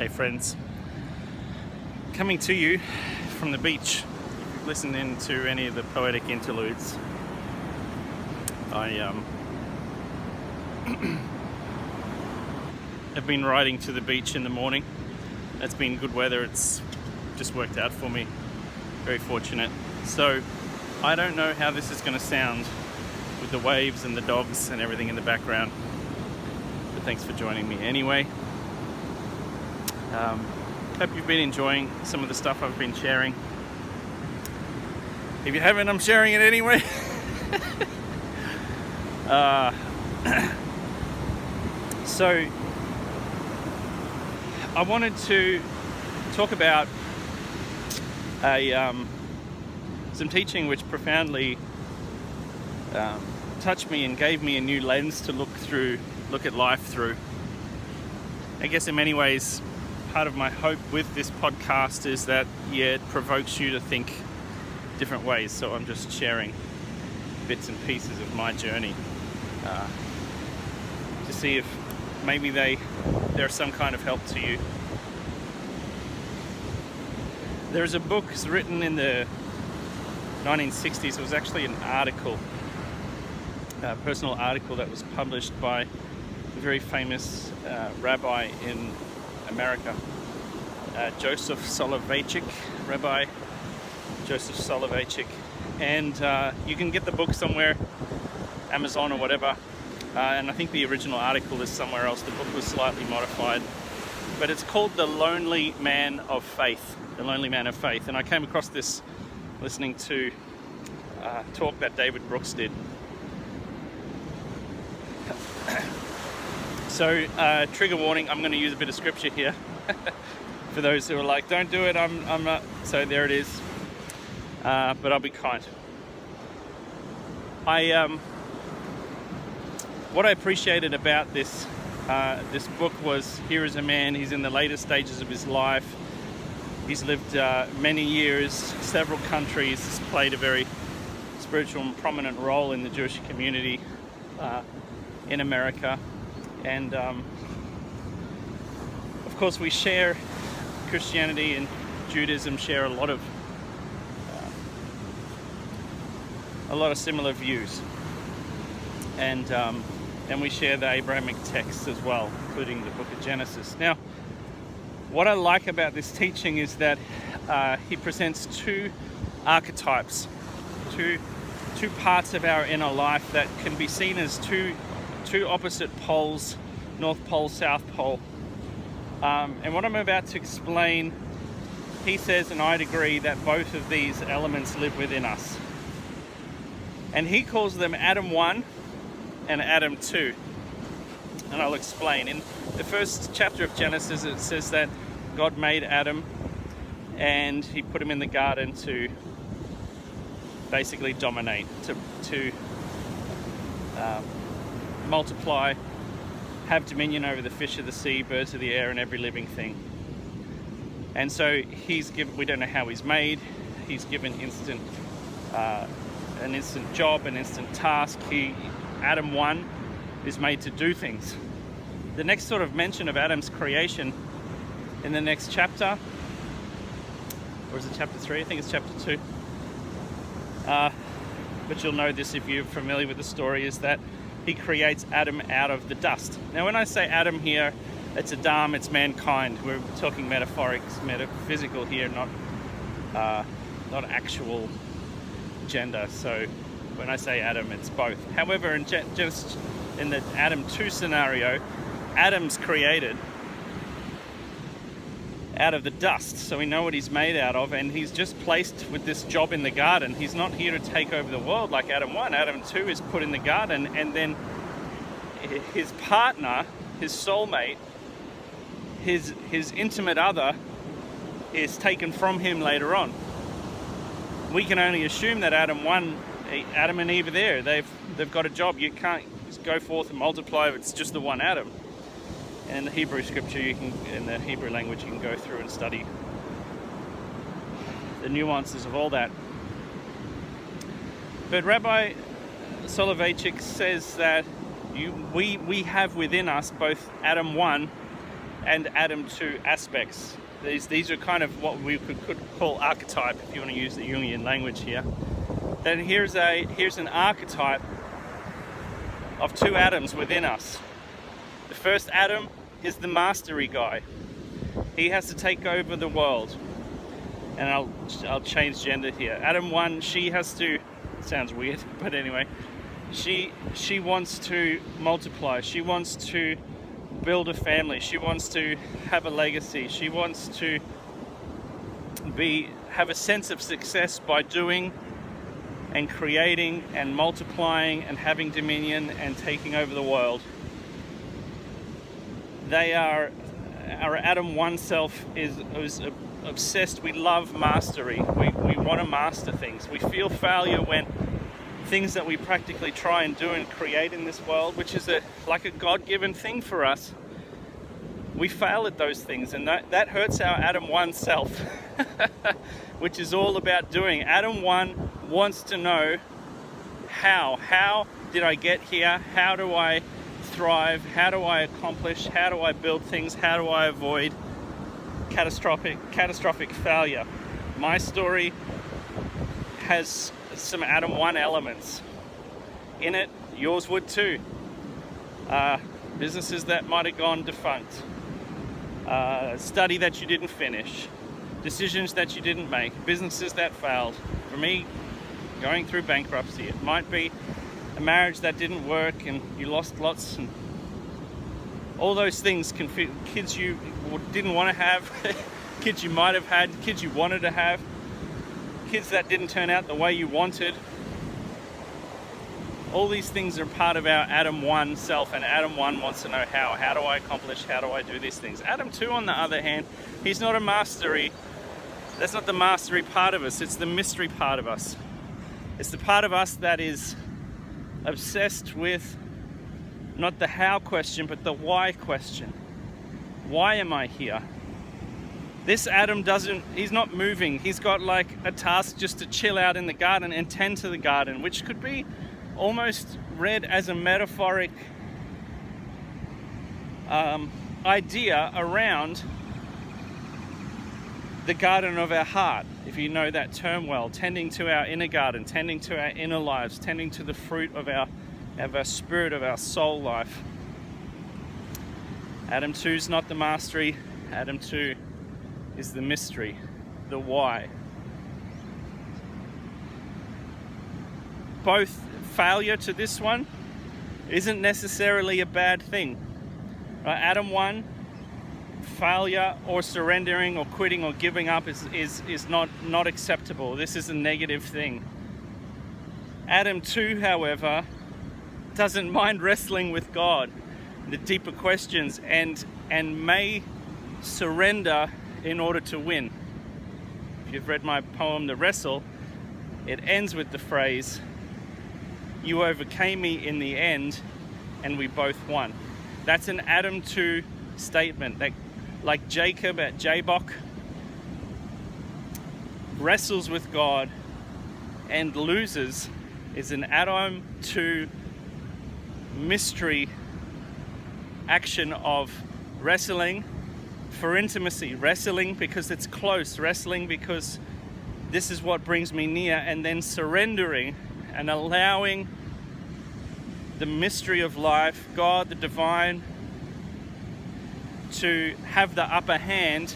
Hey friends, coming to you from the beach. If you've listened in to any of the poetic interludes, I have been riding to the beach in the morning. It's been good weather, it's just worked out for me. Very fortunate. So I don't know how this is going to sound with the waves and the dogs and everything in the background, but thanks for joining me anyway. Hope you've been enjoying some of the stuff I've been sharing. If you haven't, I'm sharing it anyway. So I wanted to talk about some teaching which profoundly touched me and gave me a new lens to look at life through. I guess in many ways, part of my hope with this podcast is that, it provokes you to think different ways. So I'm just sharing bits and pieces of my journey to see if maybe they're some kind of help to you. There's a book written in the 1960s. It was actually an article, a personal article that was published by a very famous rabbi in America, Joseph Soloveitchik, Rabbi Joseph Soloveitchik. And you can get the book somewhere, Amazon or whatever. And I think the original article is somewhere else. The book was slightly modified. But it's called The Lonely Man of Faith. The Lonely Man of Faith. And I came across this listening to a talk that David Brooks did. So, trigger warning, I'm going to use a bit of scripture here. For those who are like, don't do it, I'm not. So there it is. But I'll be kind. What I appreciated about this book was, here is a man, he's in the later stages of his life. He's lived many years, several countries, has played a very spiritual and prominent role in the Jewish community in America. And of course we share, Christianity and Judaism share a lot of similar views. And we share the Abrahamic texts as well, including the book of Genesis. Now, what I like about this teaching is that he presents two archetypes, two parts of our inner life that can be seen as two opposite poles, North Pole, South Pole. And what I'm about to explain, he says, and I'd agree, that both of these elements live within us. And he calls them Adam 1 and Adam 2. And I'll explain. In the first chapter of Genesis, it says that God made Adam and he put him in the garden to basically dominate, to multiply, have dominion over the fish of the sea, birds of the air, and every living thing. And so he's given, we don't know how he's made, he's given an instant job, an instant task. Adam 1 is made to do things. The next sort of mention of Adam's creation in the next chapter, or is it chapter 3? I think it's chapter 2. But you'll know this if you're familiar with the story, is that he creates Adam out of the dust. Now when I say Adam here, it's Adam, it's mankind. We're talking metaphysical here, not actual gender. So when I say Adam, it's both. However, just in the Adam 2 scenario, Adam's created out of the dust, so we know what he's made out of, and he's just placed with this job in the garden. He's not here to take over the world like Adam 1. Adam 2 is put in the garden, and then his partner, his soulmate, his intimate other is taken from him later on. We can only assume that Adam and Eve are there. They've got a job. You can't just go forth and multiply if it's just the one Adam. And in the Hebrew scripture, in the Hebrew language, you can go through and study the nuances of all that. But Rabbi Soloveitchik says that we have within us both Adam 1 and Adam 2 aspects. These are kind of what we could call archetype, if you want to use the Jungian language here. Then here's an archetype of two Adams within us. The first Adam is the mastery guy. He has to take over the world. And I'll change gender here. Adam 1, she has to, sounds weird, but anyway, she wants to multiply. She wants to build a family. She wants to have a legacy. She wants to have a sense of success by doing and creating and multiplying and having dominion and taking over the world. Our Adam 1 self is obsessed. We love mastery. We want to master things. We feel failure when things that we practically try and do and create in this world, which is like a God-given thing for us, we fail at those things, and that hurts our Adam 1 self, which is all about doing. Adam 1 wants to know how did I get here? How do I thrive? How do I accomplish? How do I build things? How do I avoid catastrophic failure? My story has some Adam 1 elements in it. Yours would too. Businesses that might have gone defunct, study that you didn't finish, decisions that you didn't make, businesses that failed. For me, going through bankruptcy. It might be a marriage that didn't work and you lost lots, and all those things can fit. Kids you didn't want to have, kids you might have had, kids you wanted to have, kids that didn't turn out the way you wanted. All these things are part of our Adam 1 self, and Adam 1 wants to know how. How do I accomplish? How do I do these things? Adam 2, on the other hand, he's not a mastery. That's not the mastery part of us. It's the mystery part of us. It's the part of us that is obsessed with not the how question, but the why question. Why am I here? This Adam he's not moving. He's got like a task just to chill out in the garden and tend to the garden, which could be almost read as a metaphoric idea around the garden of our heart, if you know that term well, tending to our inner garden, tending to our inner lives, tending to the fruit of our spirit, of our soul life. Adam 2 is not the mastery. Adam 2 is the mystery, the why. Both failure to this one isn't necessarily a bad thing. Right? Adam 1, failure or surrendering or quitting or giving up is not acceptable. This is a negative thing. Adam 2, however, doesn't mind wrestling with God, the deeper questions, and may surrender in order to win. If you've read my poem, The Wrestle, it ends with the phrase, "You overcame me in the end, and we both won." That's an Adam 2 statement. That, like Jacob at Jabbok, wrestles with God and loses, is an Adam 2 mystery action of wrestling for intimacy, wrestling because it's close, wrestling because this is what brings me near, and then surrendering and allowing the mystery of life, God, the divine, to have the upper hand,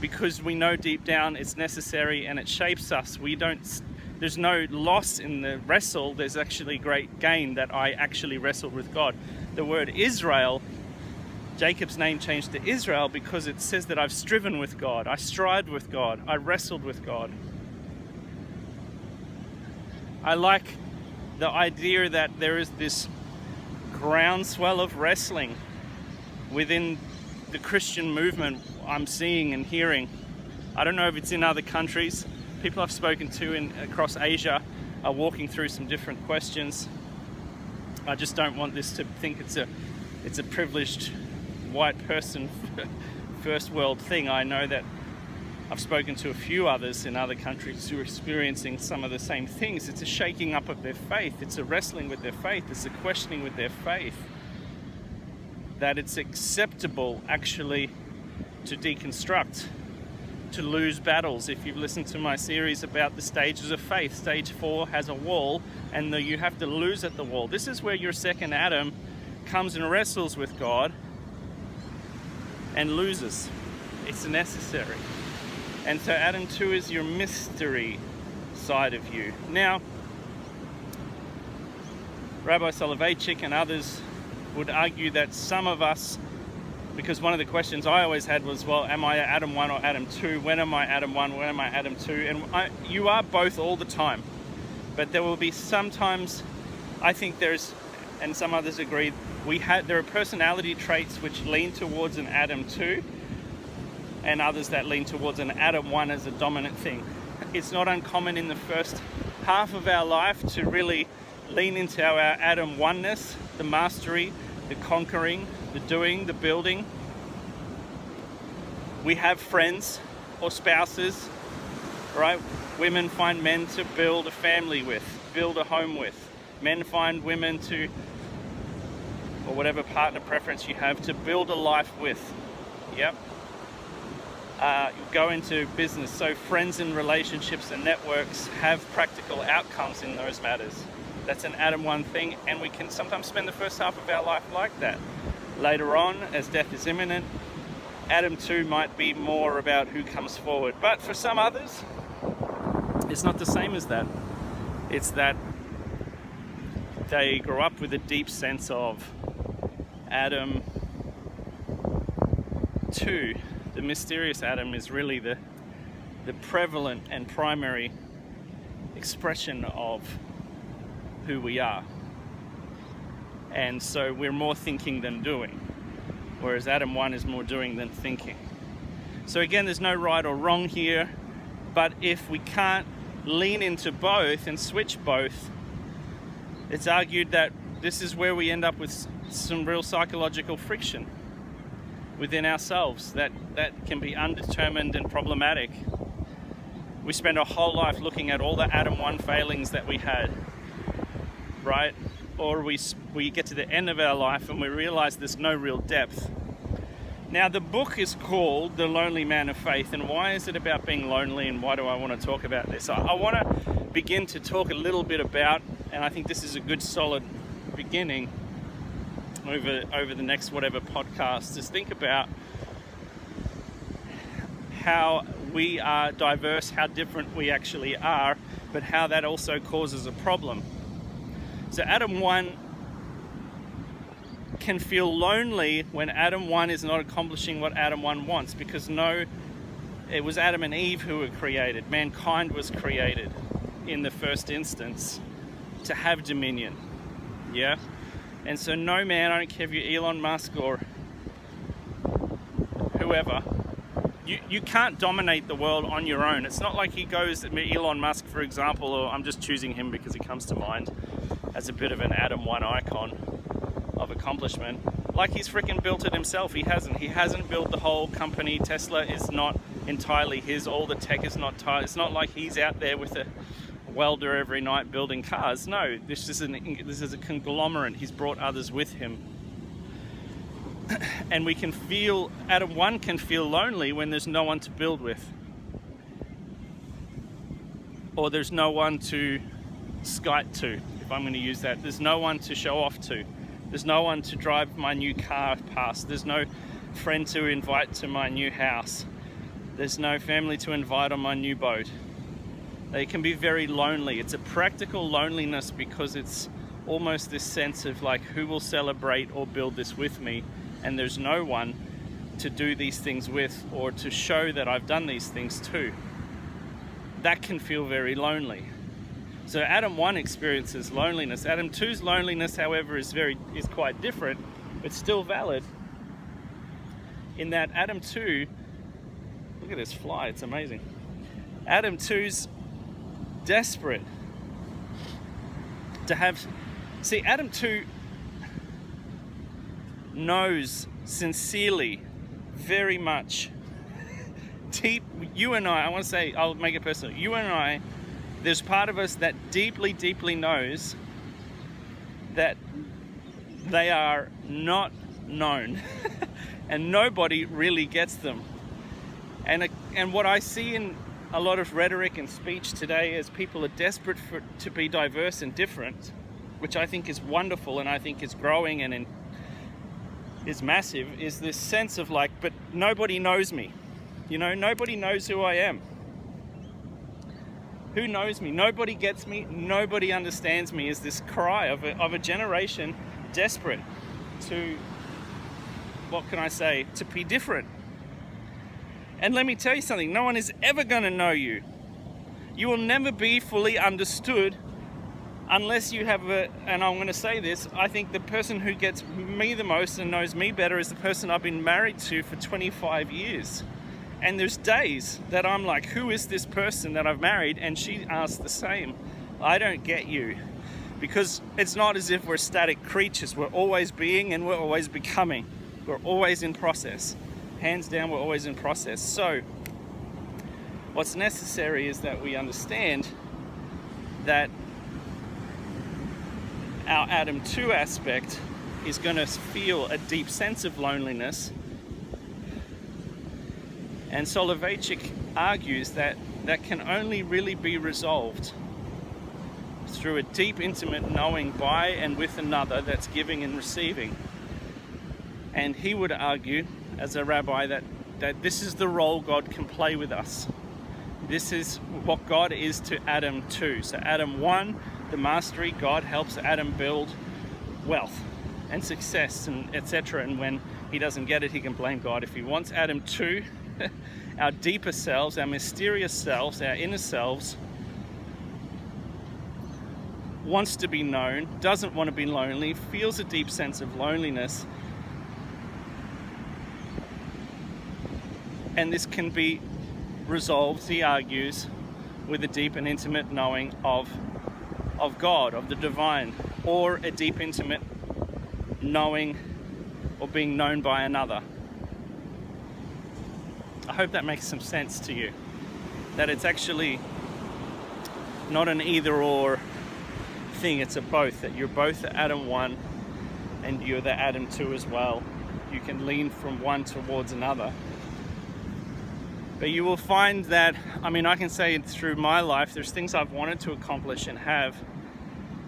because we know deep down it's necessary and it shapes us. There's no loss in the wrestle, there's actually great gain that I actually wrestled with God. The word Israel, Jacob's name changed to Israel because it says that I've striven with God, I strived with God, I wrestled with God. I like the idea that there is this groundswell of wrestling within the Christian movement I'm seeing and hearing. I don't know if it's in other countries. People I've spoken to across Asia are walking through some different questions. I just don't want this to think it's a privileged white person first world thing. I know that I've spoken to a few others in other countries who are experiencing some of the same things. It's a shaking up of their faith. It's a wrestling with their faith. It's a questioning with their faith. That it's acceptable actually to deconstruct, to lose battles. If you've listened to my series about the stages of faith, stage 4 has a wall, and you have to lose at the wall. This is where your second Adam comes and wrestles with God and loses. It's necessary. And so Adam 2 is your mystery side of you. Now, Rabbi Soloveitchik and others would argue that some of us, because one of the questions I always had was, well, am I Adam 1 or Adam 2? When am I Adam 1? When am I Adam 2? And you are both all the time. But there will be sometimes, I think there's, and some others agree, there are personality traits which lean towards an Adam 2 and others that lean towards an Adam 1 as a dominant thing. It's not uncommon in the first half of our life to really lean into our Adam 1-ness, the mastery, the conquering, the doing, the building. We have friends or spouses, right? Women find men to build a family with, build a home with. Men find women to, or whatever partner preference you have, to build a life with. Yep. You go into business, so friends and relationships and networks have practical outcomes in those matters. That's an Adam 1 thing, and we can sometimes spend the first half of our life like that. Later on, as death is imminent, Adam 2 might be more about who comes forward. But for some others, it's not the same as that. It's that they grow up with a deep sense of Adam 2. The mysterious Adam is really the prevalent and primary expression of who we are. And so we're more thinking than doing, whereas Adam 1 is more doing than thinking. So again, there's no right or wrong here, but if we can't lean into both and switch both, it's argued that this is where we end up with some real psychological friction within ourselves that can be undetermined and problematic. We spend our whole life looking at all the Adam 1 failings that we had, right? Or we get to the end of our life and we realize there's no real depth. Now, the book is called The Lonely Man of Faith, and why is it about being lonely, and why do I want to talk about this? I want to begin to talk a little bit about, and I think this is a good solid beginning over the next whatever podcast, is think about how we are diverse, how different we actually are, but how that also causes a problem. So Adam 1 can feel lonely when Adam 1 is not accomplishing what Adam 1 wants, because it was Adam and Eve who were created. Mankind was created in the first instance to have dominion. Yeah? And so no man, I don't care if you're Elon Musk or whoever, you can't dominate the world on your own. It's not like he goes, Elon Musk, for example, or I'm just choosing him because he comes to mind as a bit of an Adam 1 icon of accomplishment. Like he's freaking built it himself. He hasn't built the whole company. Tesla is not entirely his. All the tech is not tied. It's not like he's out there with a welder every night building cars. No, this is a conglomerate. He's brought others with him. And we can feel, Adam 1 can feel lonely when there's no one to build with. Or there's no one to skite to, if I'm going to use that. There's no one to show off to. There's no one to drive my new car past. There's no friend to invite to my new house. There's no family to invite on my new boat. They can be very lonely. It's a practical loneliness because it's almost this sense of like, who will celebrate or build this with me? And there's no one to do these things with or to show that I've done these things too. That can feel very lonely. So Adam 1 experiences loneliness. Adam 2's loneliness, however, is quite different, but still valid. In that Adam 2, look at this fly, it's amazing. Adam 2's desperate to have. See, Adam 2 knows sincerely, very much, deep. You and I want to say, I'll make it personal. You and I, there's part of us that deeply, deeply knows that they are not known and nobody really gets them. And what I see in a lot of rhetoric and speech today is people are desperate to be diverse and different, which I think is wonderful and I think is growing and is massive, is this sense of like, but nobody knows me. You know, nobody knows who I am. Who knows me? Nobody gets me. Nobody understands me, is this cry of a generation desperate to, what can I say, to be different. And let me tell you something, no one is ever going to know you. You will never be fully understood unless you have and I'm going to say this, I think the person who gets me the most and knows me better is the person I've been married to for 25 years. And there's days that I'm like, who is this person that I've married? And she asks the same. I don't get you. Because it's not as if we're static creatures. We're always being and we're always becoming. We're always in process. Hands down, we're always in process. So what's necessary is that we understand that our Adam 2 aspect is going to feel a deep sense of loneliness. And Soloveitchik argues that that can only really be resolved through a deep, intimate knowing by and with another that's giving and receiving. And he would argue, as a rabbi, that this is the role God can play with us. This is what God is to Adam 2. So Adam 1, the mastery, God helps Adam build wealth and success and etc. And when he doesn't get it, he can blame God. If he wants Adam 2, our deeper selves, our mysterious selves, our inner selves, wants to be known, doesn't want to be lonely, feels a deep sense of loneliness. And this can be resolved, he argues, with a deep and intimate knowing of God, of the divine, or a deep, intimate knowing or being known by another. I hope that makes some sense to you. That it's actually not an either or thing, it's a both. That you're both the Adam 1 and you're the Adam 2 as well. You can lean from one towards another. But you will find that, I mean, I can say through my life, there's things I've wanted to accomplish and have.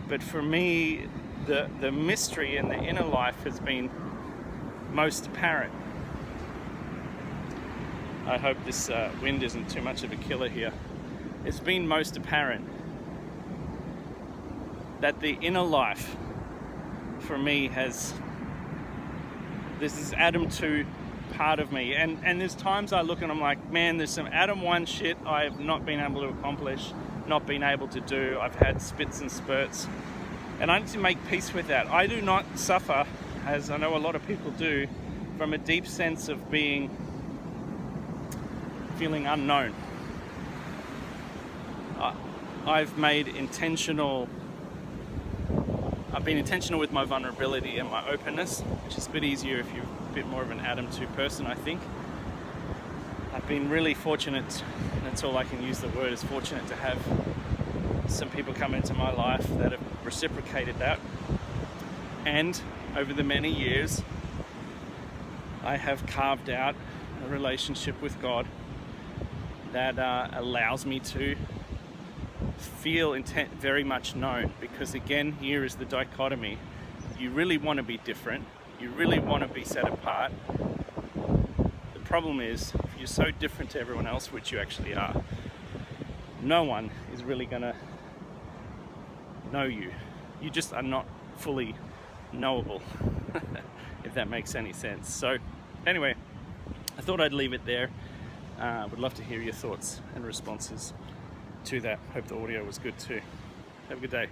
But for me, the mystery in the inner life has been most apparent. I hope this wind isn't too much of a killer here. It's been most apparent that the inner life for me this is Adam 2 part of me. And there's times I look and I'm like, man, there's some Adam 1 shit I have not been able to accomplish, not been able to do. I've had spits and spurts. And I need to make peace with that. I do not suffer, as I know a lot of people do, from a deep sense of feeling unknown. I've been intentional with my vulnerability and my openness, which is a bit easier if you're a bit more of an Adam 2 person, I think. I've been really fortunate, that's all I can use the word, is fortunate to have some people come into my life that have reciprocated that. And over the many years, I have carved out a relationship with God that allows me to feel very much known, because again, here is the dichotomy. You really want to be different, you really want to be set apart. The problem is, if you're so different to everyone else, which you actually are, no one is really going to know you. You just are not fully knowable, if that makes any sense. So anyway, I thought I'd leave it there. Would love to hear your thoughts and responses to that. Hope the audio was good too. Have a good day.